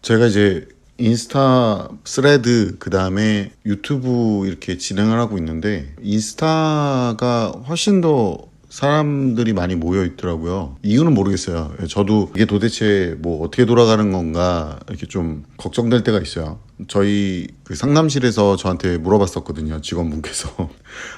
제가 이제 인스타 스레드 그다음에 유튜브 이렇게 진행을 하고 있는데 인스타가 훨씬 더 사람들이 많이 모여 있더라고요. 이유는 모르겠어요. 저도 이게 도대체 뭐 어떻게 돌아가는 건가 이렇게 좀 걱정될 때가 있어요. 저희 그 상담실에서 저한테 물어봤었거든요. 직원분께서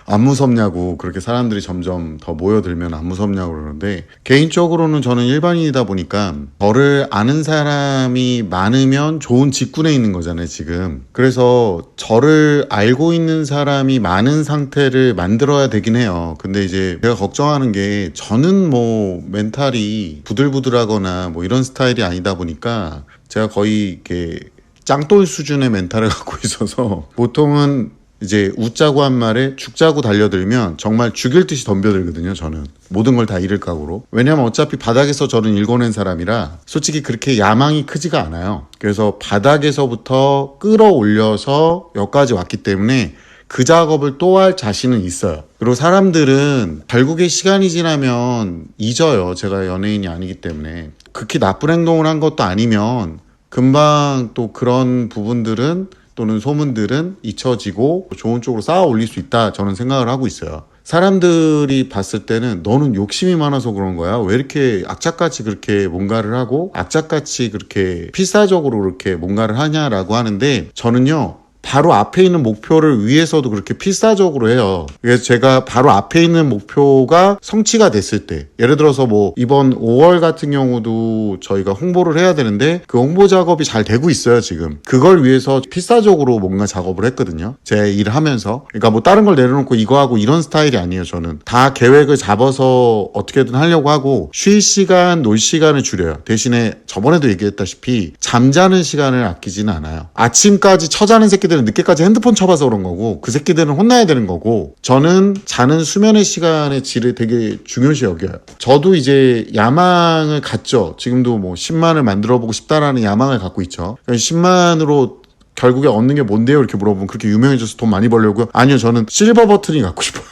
안 무섭냐고, 그렇게 사람들이 점점 더 모여들면 안 무섭냐고 그러는데, 개인적으로는 저는 일반인이다 보니까 저를 아는 사람이 많으면 좋은 직군에 있는 거잖아요 지금. 그래서 저를 알고 있는 사람이 많은 상태를 만들어야 되긴 해요. 근데 이제 제가 걱정하는 게, 저는 뭐 멘탈이 부들부들하거나 뭐 이런 스타일이 아니다 보니까 제가 거의 이렇게 짱돌 수준의 멘탈을 갖고 있어서, 보통은 이제 웃자고 한 말에 죽자고 달려들면 정말 죽일 듯이 덤벼들거든요. 저는 모든 걸 다 잃을 각오로. 왜냐면 어차피 바닥에서 저는 읽어낸 사람이라 솔직히 그렇게 야망이 크지가 않아요. 그래서 바닥에서부터 끌어올려서 여기까지 왔기 때문에 그 작업을 또 할 자신은 있어요. 그리고 사람들은 결국에 시간이 지나면 잊어요. 제가 연예인이 아니기 때문에. 극히 나쁜 행동을 한 것도 아니면 금방 또 그런 부분들은, 또는 소문들은 잊혀지고 좋은 쪽으로 쌓아 올릴 수 있다, 저는 생각을 하고 있어요. 사람들이 봤을 때는 너는 욕심이 많아서 그런 거야, 왜 이렇게 악착같이 그렇게 뭔가를 하고 악착같이 그렇게 필사적으로 그렇게 뭔가를 하냐라고 하는데, 저는요 바로 앞에 있는 목표를 위해서도 그렇게 필사적으로 해요. 그래서 제가 바로 앞에 있는 목표가 성취가 됐을 때, 예를 들어서 뭐 이번 5월 같은 경우도 저희가 홍보를 해야 되는데 그 홍보 작업이 잘 되고 있어요 지금. 그걸 위해서 필사적으로 뭔가 작업을 했거든요, 제 일을 하면서. 그러니까 뭐 다른 걸 내려놓고 이거 하고 이런 스타일이 아니에요. 저는 다 계획을 잡아서 어떻게든 하려고 하고, 쉴 시간, 놀 시간을 줄여요. 대신에 저번에도 얘기했다시피 잠자는 시간을 아끼지는 않아요. 아침까지 처자는 새끼들은 늦게까지 핸드폰 쳐봐서 그런 거고, 그 새끼들은 혼나야 되는 거고, 저는 자는 수면의 시간의 질을 되게 중요시 여겨요. 저도 이제 야망을 갖죠. 지금도 뭐 10만을 만들어보고 싶다라는 야망을 갖고 있죠. 10만으로 결국에 얻는 게 뭔데요? 이렇게 물어보면 그렇게 유명해져서 돈 많이 벌려고요? 아니요, 저는 실버 버튼이 갖고 싶어요.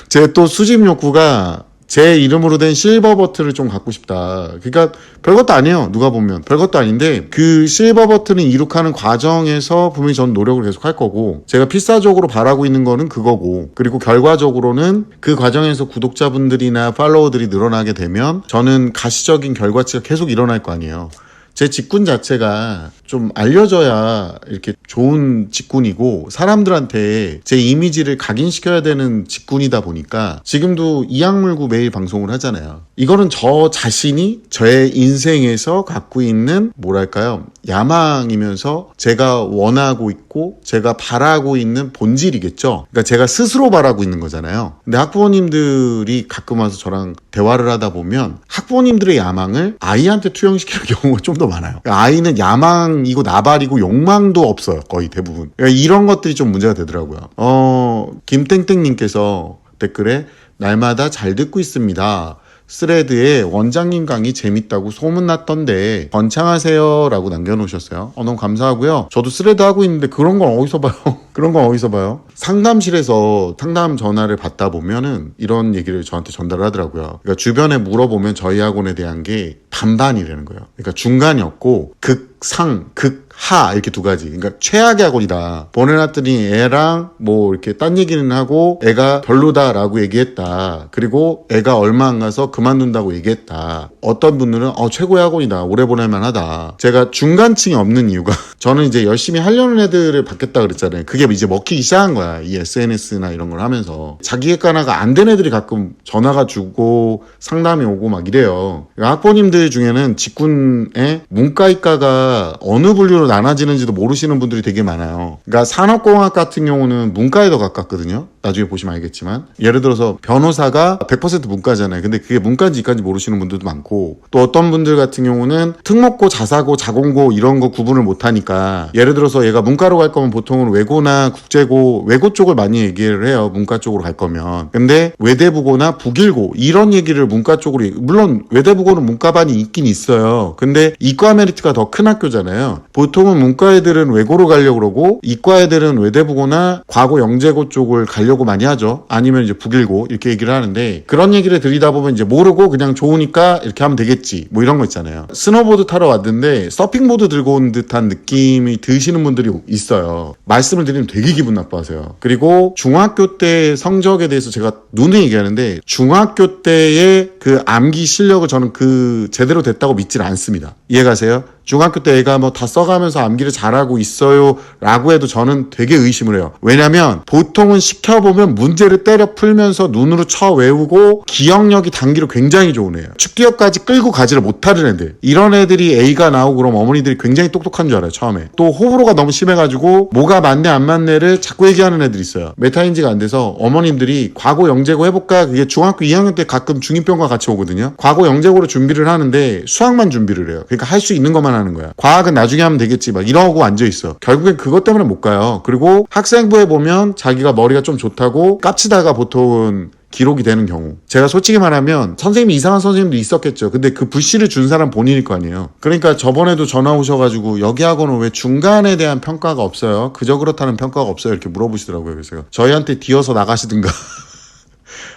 제 또 수집 욕구가 제 이름으로 된 실버 버튼을 좀 갖고 싶다. 그러니까 별것도 아니에요. 누가 보면 별것도 아닌데, 그 실버 버튼을 이룩하는 과정에서 분명히 저는 노력을 계속 할 거고, 제가 필사적으로 바라고 있는 거는 그거고, 그리고 결과적으로는 그 과정에서 구독자분들이나 팔로워들이 늘어나게 되면 저는 가시적인 결과치가 계속 일어날 거 아니에요. 제 직군 자체가 좀 알려져야 이렇게 좋은 직군이고, 사람들한테 제 이미지를 각인시켜야 되는 직군이다 보니까 지금도 이악 물고 매일 방송을 하잖아요. 이거는 저 자신이 저의 인생에서 갖고 있는 뭐랄까요, 야망이면서 제가 원하고 있고 제가 바라고 있는 본질이겠죠. 그러니까 제가 스스로 바라고 있는 거잖아요. 근데 학부모님들이 가끔 와서 저랑 대화를 하다 보면 학부모님들의 야망을 아이한테 투영시키는 경우가 좀 더 많아요. 그러니까 아이는 야망이고 나발이고 욕망도 없어요, 거의 대부분. 그러니까 이런 것들이 좀 문제가 되더라고요. 김땡땡님께서 댓글에 날마다 잘 듣고 있습니다. 스레드에 원장님 강의 재밌다고 소문났던데 번창하세요 라고 남겨놓으셨어요. 너무 감사하고요. 저도 스레드 하고 있는데 그런 건 어디서 봐요? 그런 건 어디서 봐요? 상담실에서 상담 전화를 받다 보면은 이런 얘기를 저한테 전달을 하더라고요. 그러니까 주변에 물어보면 저희 학원에 대한 게 반반이라는 거예요. 그러니까 중간이 없고 극상, 극하 이렇게 두 가지. 그러니까 최악의 학원이다. 보내놨더니 애랑 뭐 이렇게 딴 얘기는 하고 애가 별로다라고 얘기했다. 그리고 애가 얼마 안 가서 그만둔다고 얘기했다. 어떤 분들은 최고의 학원이다. 오래 보낼만 하다. 제가 중간층이 없는 이유가 저는 이제 열심히 하려는 애들을 받겠다 그랬잖아요. 그게 이제 먹히기 시작한 거야. 이 SNS나 이런 걸 하면서. 자기 객관화가 안 된 애들이 가끔 전화가 주고 상담이 오고 막 이래요. 학부모님들 중에는 직군에 문과이과가 어느 분류로 나눠지는지도 모르시는 분들이 되게 많아요. 그러니까 산업공학 같은 경우는 문과에 더 가깝거든요. 나중에 보시면 알겠지만, 예를 들어서 변호사가 100% 문과잖아요. 근데 그게 문과인지 이과인지 모르시는 분들도 많고, 또 어떤 분들 같은 경우는 특목고, 자사고, 자공고 이런 거 구분을 못하니까, 예를 들어서 얘가 문과로 갈 거면 보통은 외고나 국제고, 외고 쪽을 많이 얘기를 해요. 문과 쪽으로 갈 거면. 근데 외대부고나 북일고 이런 얘기를 문과 쪽으로, 물론 외대부고는 문과반이 있긴 있어요. 근데 이과 메리트가 더 큰 학교잖아요. 보통은 문과 애들은 외고로 가려고 그러고 이과 애들은 외대부고나 과고 영재고 쪽을 가려고 가려고 많이 하죠. 아니면 이제 북일고 이렇게 얘기를 하는데 그런 얘기를 드리다 보면 이제 모르고 그냥 좋으니까 이렇게 하면 되겠지 뭐 이런 거 있잖아요. 스노보드 타러 왔는데 서핑보드 들고 온 듯한 느낌이 드시는 분들이 있어요. 말씀을 드리면 되게 기분 나빠하세요. 그리고 중학교 때 성적에 대해서 제가 누누이 얘기하는데 중학교 때의 그 암기 실력을 저는 그 제대로 됐다고 믿질 않습니다. 이해가세요? 중학교 때 애가 뭐 다 써가면서 암기를 잘하고 있어요 라고 해도 저는 되게 의심을 해요. 왜냐면 보통은 시켜보면 문제를 때려 풀면서 눈으로 쳐 외우고 기억력이 단기로 굉장히 좋은 애예요. 축기역까지 끌고 가지를 못하는 애들. 이런 애들이 A가 나오고 그럼 어머니들이 굉장히 똑똑한 줄 알아요. 처음에. 또 호불호가 너무 심해가지고 뭐가 맞네 안 맞네를 자꾸 얘기하는 애들이 있어요. 메타인지가 안 돼서 어머님들이 과거 영재고 해볼까? 그게 중학교 2학년 때 가끔 중2병과 같이 오거든요. 과거 영재고로 준비를 하는데 수학만 준비를 해요. 그러니까 할 수 있는 것만 하는 거야. 과학은 나중에 하면 되겠지 막 이러고 앉아있어. 결국엔 그것 때문에 못 가요. 그리고 학생부에 보면 자기가 머리가 좀 좋다고 깝치다가 보통은 기록이 되는 경우. 제가 솔직히 말하면 선생님이 이상한 선생님도 있었겠죠. 근데 그 불씨를 준 사람 본인일 거 아니에요. 그러니까 저번에도 전화 오셔가지고 여기 학원은 왜 중간에 대한 평가가 없어요? 그저 그렇다는 평가가 없어요? 이렇게 물어보시더라고요. 그래서 저희한테 뒤어서 나가시든가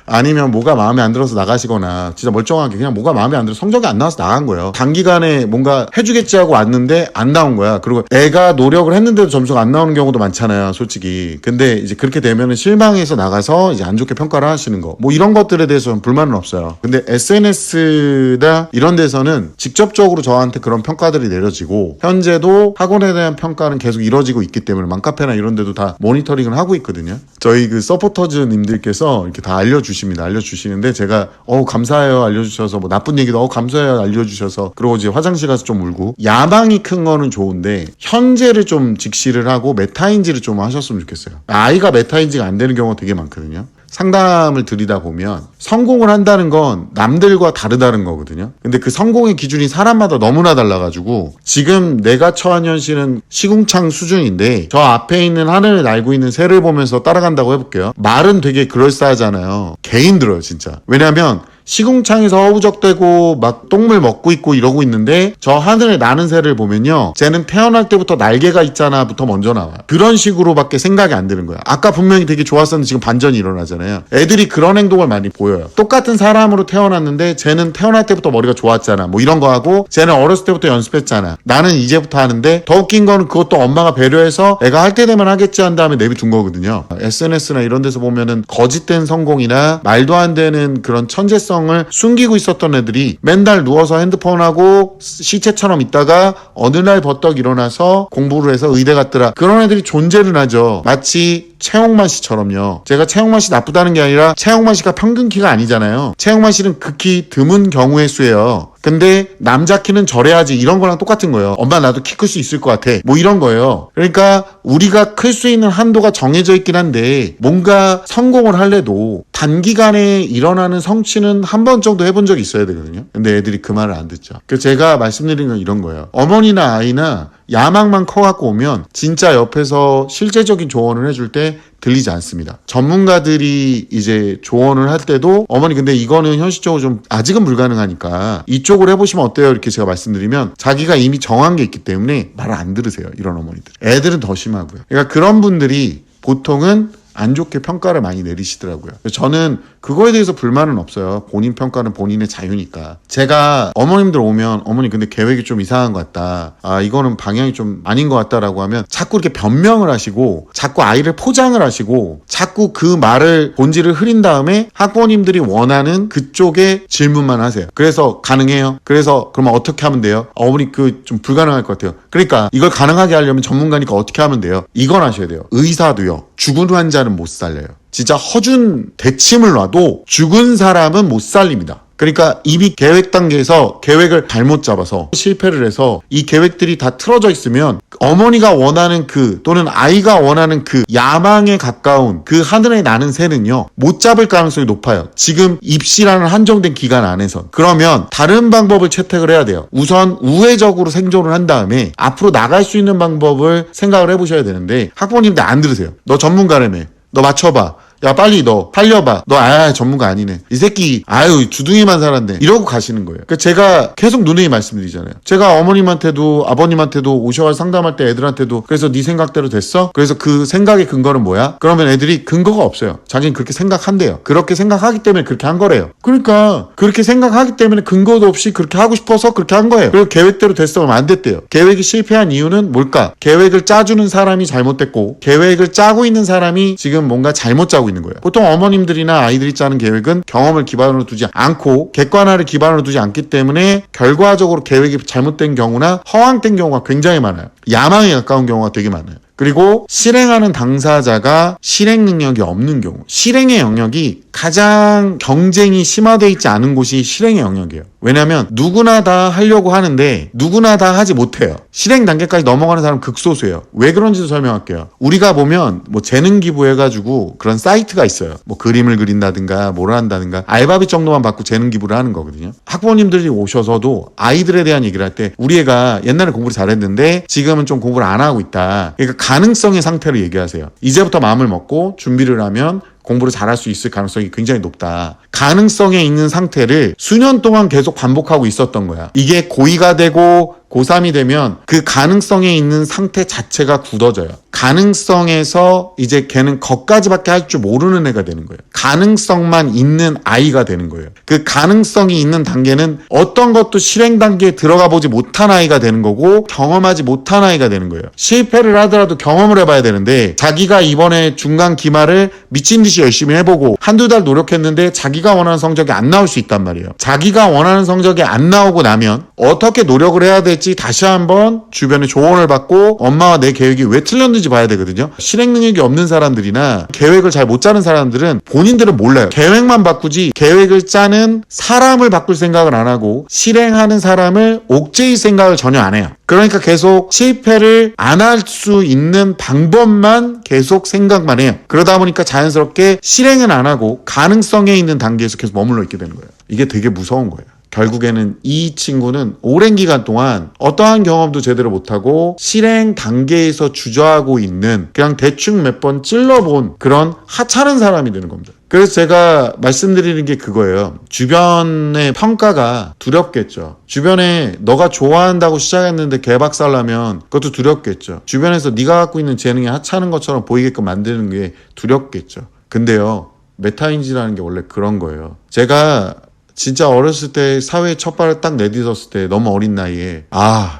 아니면 뭐가 마음에 안 들어서 나가시거나 진짜 멀쩡하게 그냥 뭐가 마음에 안 들어서 성적이 안 나와서 나간 거예요. 단기간에 뭔가 해주겠지 하고 왔는데 안 나온 거야. 그리고 애가 노력을 했는데도 점수가 안 나오는 경우도 많잖아요. 솔직히. 근데 이제 그렇게 되면은 실망해서 나가서 이제 안 좋게 평가를 하시는 거. 뭐 이런 것들에 대해서는 불만은 없어요. 근데 SNS나 이런 데서는 직접적으로 저한테 그런 평가들이 내려지고 현재도 학원에 대한 평가는 계속 이뤄지고 있기 때문에 맘카페나 이런 데도 다 모니터링을 하고 있거든요. 저희 그 서포터즈님들께서 이렇게 다 알려주시는데 제가 감사해요 알려주셔서 뭐 나쁜 얘기도 감사해요 알려주셔서 그러고 이제 화장실 가서 좀 울고 야망이 큰 거는 좋은데 현재를 좀 직시를 하고 메타인지를 좀 하셨으면 좋겠어요. 아이가 메타인지가 안 되는 경우가 되게 많거든요. 상담을 드리다 보면 성공을 한다는 건 남들과 다르다는 거거든요. 근데 그 성공의 기준이 사람마다 너무나 달라가지고 지금 내가 처한 현실은 시궁창 수준인데 저 앞에 있는 하늘을 날고 있는 새를 보면서 따라간다고 해볼게요. 말은 되게 그럴싸하잖아요. 개 힘들어요 진짜. 왜냐면 시궁창에서 허우적대고 막 똥물 먹고 있고 이러고 있는데 저 하늘에 나는 새를 보면요. 쟤는 태어날 때부터 날개가 있잖아 부터 먼저 나와요. 그런 식으로밖에 생각이 안 드는 거야. 아까 분명히 되게 좋았었는데 지금 반전이 일어나잖아요. 애들이 그런 행동을 많이 보여요. 똑같은 사람으로 태어났는데 쟤는 태어날 때부터 머리가 좋았잖아. 뭐 이런 거 하고 쟤는 어렸을 때부터 연습했잖아. 나는 이제부터 하는데 더 웃긴 거는 그것도 엄마가 배려해서 애가 할 때 되면 하겠지 한 다음에 내비둔 거거든요. SNS나 이런 데서 보면은 거짓된 성공이나 말도 안 되는 그런 천재성 을 숨기고 있었던 애들이 맨날 누워서 핸드폰하고 시체처럼 있다가 어느 날 버떡 일어나서 공부를 해서 의대 갔더라. 그런 애들이 존재를 하죠. 마치 최홍만 씨처럼요. 제가 최홍만 씨 나쁘다는 게 아니라 최홍만 씨가 평균 키가 아니잖아요. 최홍만 씨는 극히 드문 경우의 수예요. 근데 남자 키는 저래야지 이런 거랑 똑같은 거예요. 엄마 나도 키 클 수 있을 것 같아. 뭐 이런 거예요. 그러니까 우리가 클 수 있는 한도가 정해져 있긴 한데 뭔가 성공을 하려도 단기간에 일어나는 성취는 한 번 정도 해본 적이 있어야 되거든요. 근데 애들이 그 말을 안 듣죠. 그래서 제가 말씀드린 건 이런 거예요. 어머니나 아이나 야망만 커갖고 오면 진짜 옆에서 실제적인 조언을 해줄 때 들리지 않습니다. 전문가들이 이제 조언을 할 때도 어머니 근데 이거는 현실적으로 좀 아직은 불가능하니까 이쪽으로 해보시면 어때요? 이렇게 제가 말씀드리면 자기가 이미 정한 게 있기 때문에 말을 안 들으세요. 이런 어머니들. 애들은 더 심하고요. 그러니까 그런 분들이 보통은 안 좋게 평가를 많이 내리시더라고요. 저는 그거에 대해서 불만은 없어요. 본인 평가는 본인의 자유니까. 제가 어머님들 오면 어머니 근데 계획이 좀 이상한 것 같다. 이거는 방향이 좀 아닌 것 같다라고 하면 자꾸 이렇게 변명을 하시고 자꾸 아이를 포장을 하시고 자꾸 그 말을 본질을 흐린 다음에 학부모님들이 원하는 그쪽에 질문만 하세요. 그래서 가능해요? 그래서 그러면 어떻게 하면 돼요? 어머니 그 좀 불가능할 것 같아요. 그러니까 이걸 가능하게 하려면 전문가니까 어떻게 하면 돼요? 이건 하셔야 돼요. 의사도요. 죽은 환자는 못 살려요. 진짜 허준 대침을 놔도 죽은 사람은 못 살립니다. 그러니까 이미 계획 단계에서 계획을 잘못 잡아서 실패를 해서 이 계획들이 다 틀어져 있으면 어머니가 원하는 또는 아이가 원하는 그 야망에 가까운 그 하늘에 나는 새는요 못 잡을 가능성이 높아요. 지금 입시라는 한정된 기간 안에서. 그러면 다른 방법을 채택을 해야 돼요. 우선 우회적으로 생존을 한 다음에 앞으로 나갈 수 있는 방법을 생각을 해보셔야 되는데 학부모님들 안 들으세요. 너 전문가라며. 너 맞춰봐. 야 빨리 너 살려봐. 너 전문가 아니네. 이 새끼 주둥이만 살았네. 이러고 가시는 거예요. 그러니까 제가 계속 누누이 말씀드리잖아요. 제가 어머님한테도 아버님한테도 오셔서 상담할 때 애들한테도 그래서 네 생각대로 됐어? 그래서 그 생각의 근거는 뭐야? 그러면 애들이 근거가 없어요. 자기는 그렇게 생각한대요. 그렇게 생각하기 때문에 그렇게 한 거래요. 그러니까 그렇게 생각하기 때문에 근거도 없이 그렇게 하고 싶어서 그렇게 한 거예요. 그리고 계획대로 됐어 그러면 안 됐대요. 계획이 실패한 이유는 뭘까? 계획을 짜주는 사람이 잘못됐고 계획을 짜고 있는 사람이 지금 뭔가 잘못 짜고 있는 거예요. 보통 어머님들이나 아이들이 짜는 계획은 경험을 기반으로 두지 않고 객관화를 기반으로 두지 않기 때문에 결과적으로 계획이 잘못된 경우나 허황된 경우가 굉장히 많아요. 야망에 가까운 경우가 되게 많아요. 그리고 실행하는 당사자가 실행 능력이 없는 경우, 실행의 영역이 가장 경쟁이 심화되어 있지 않은 곳이 실행의 영역이에요. 왜냐하면 누구나 다 하려고 하는데 누구나 다 하지 못해요. 실행 단계까지 넘어가는 사람은 극소수예요. 왜 그런지도 설명할게요. 우리가 보면 뭐 재능 기부해가지고 그런 사이트가 있어요. 뭐 그림을 그린다든가 뭘 한다든가 알바비 정도만 받고 재능 기부를 하는 거거든요. 학부모님들이 오셔서도 아이들에 대한 얘기를 할 때 우리 애가 옛날에 공부를 잘했는데 지금은 좀 공부를 안 하고 있다. 그러니까 가능성의 상태로 얘기하세요. 이제부터 마음을 먹고 준비를 하면 공부를 잘할 수 있을 가능성이 굉장히 높다. 가능성에 있는 상태를 수년 동안 계속 반복하고 있었던 거야. 이게 고2가 되고 고3이 되면 그 가능성에 있는 상태 자체가 굳어져요. 가능성에서 이제 걔는 거기까지밖에 할 줄 모르는 애가 되는 거예요. 가능성만 있는 아이가 되는 거예요. 그 가능성이 있는 단계는 어떤 것도 실행 단계에 들어가 보지 못한 아이가 되는 거고 경험하지 못한 아이가 되는 거예요. 실패를 하더라도 경험을 해봐야 되는데 자기가 이번에 중간 기말을 미친 듯이 열심히 해보고 한두 달 노력했는데 자기가 원하는 성적이 안 나올 수 있단 말이에요. 자기가 원하는 성적이 안 나오고 나면 어떻게 노력을 해야 될지 다시 한번 주변의 조언을 받고 엄마와 내 계획이 왜 틀렸는지 봐야 되거든요. 실행 능력이 없는 사람들이나 계획을 잘 못 짜는 사람들은 본인들은 몰라요. 계획만 바꾸지 계획을 짜는 사람을 바꿀 생각을 안 하고 실행하는 사람을 옥죄일 생각을 전혀 안 해요. 그러니까 계속 실패를 안 할 수 있는 방법만 계속 생각만 해요. 그러다 보니까 자연스럽게 실행은 안 하고 가능성에 있는 단계에서 계속 머물러 있게 되는 거예요. 이게 되게 무서운 거예요. 결국에는 이 친구는 오랜 기간 동안 어떠한 경험도 제대로 못하고 실행 단계에서 주저하고 있는 그냥 대충 몇 번 찔러본 그런 하찮은 사람이 되는 겁니다. 그래서 제가 말씀드리는 게 그거예요. 주변의 평가가 두렵겠죠. 주변에 너가 좋아한다고 시작했는데 개박살나면 그것도 두렵겠죠. 주변에서 네가 갖고 있는 재능이 하찮은 것처럼 보이게끔 만드는 게 두렵겠죠. 근데요, 메타인지라는 게 원래 그런 거예요. 제가 진짜 어렸을 때 사회에 첫 발을 딱 내딛었을 때 너무 어린 나이에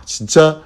진짜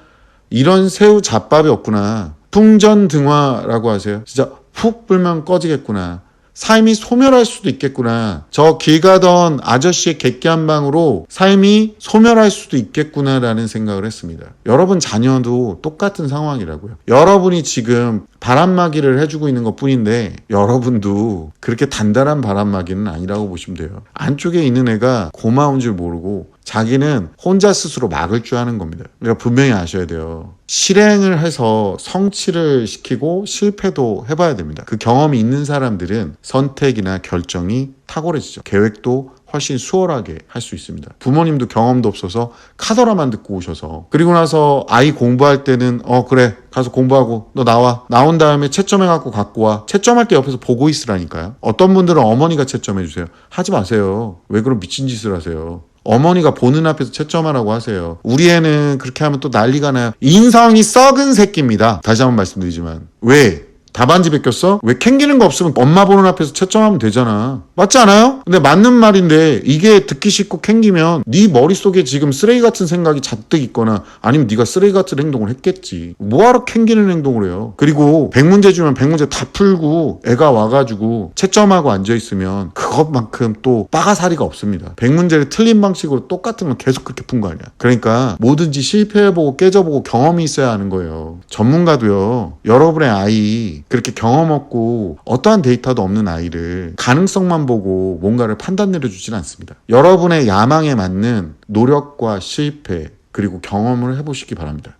이런 새우 잡밥이 없구나. 풍전등화라고 하세요. 진짜 푹 불면 꺼지겠구나. 삶이 소멸할 수도 있겠구나. 저 길 가던 아저씨의 객기 한 방으로 삶이 소멸할 수도 있겠구나라는 생각을 했습니다. 여러분 자녀도 똑같은 상황이라고요. 여러분이 지금 바람막이를 해주고 있는 것 뿐인데 여러분도 그렇게 단단한 바람막이는 아니라고 보시면 돼요. 안쪽에 있는 애가 고마운 줄 모르고 자기는 혼자 스스로 막을 줄 아는 겁니다. 그러니까 분명히 아셔야 돼요. 실행을 해서 성취를 시키고 실패도 해봐야 됩니다. 그 경험이 있는 사람들은 선택이나 결정이 탁월해지죠. 계획도 훨씬 수월하게 할 수 있습니다. 부모님도 경험도 없어서 카더라만 듣고 오셔서 그리고 나서 아이 공부할 때는 그래 가서 공부하고 너 나온 다음에 채점해갖고 갖고 와. 채점할 때 옆에서 보고 있으라니까요. 어떤 분들은 어머니가 채점해주세요. 하지 마세요. 왜 그런 미친 짓을 하세요. 어머니가 보는 앞에서 채점하라고 하세요. 우리 애는 그렇게 하면 또 난리가 나요. 인성이 썩은 새끼입니다. 다시 한번 말씀드리지만 왜? 답안지 베꼈어? 왜 캥기는 거 없으면 엄마 보는 앞에서 채점하면 되잖아. 맞지 않아요? 근데 맞는 말인데 이게 듣기 싫고 캥기면 네 머릿속에 지금 쓰레기 같은 생각이 잔뜩 있거나 아니면 네가 쓰레기 같은 행동을 했겠지. 뭐하러 캥기는 행동을 해요? 그리고 100문제 주면 100문제 다 풀고 애가 와가지고 채점하고 앉아있으면 그것만큼 또 빠가사리가 없습니다. 100문제를 틀린 방식으로 똑같은 걸 계속 그렇게 푼 거 아니야. 그러니까 뭐든지 실패해보고 깨져보고 경험이 있어야 하는 거예요. 전문가도요. 여러분의 아이 그렇게 경험 없고 어떠한 데이터도 없는 아이를 가능성만 보고 뭔가를 판단 내려주진 않습니다. 여러분의 야망에 맞는 노력과 실패 그리고 경험을 해보시기 바랍니다.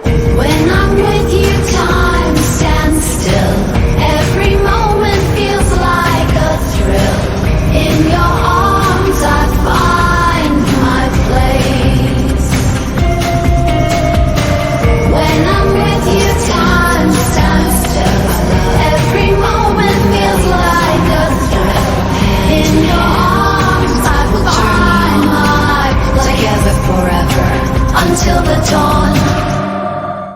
When I'm with you, time stands still.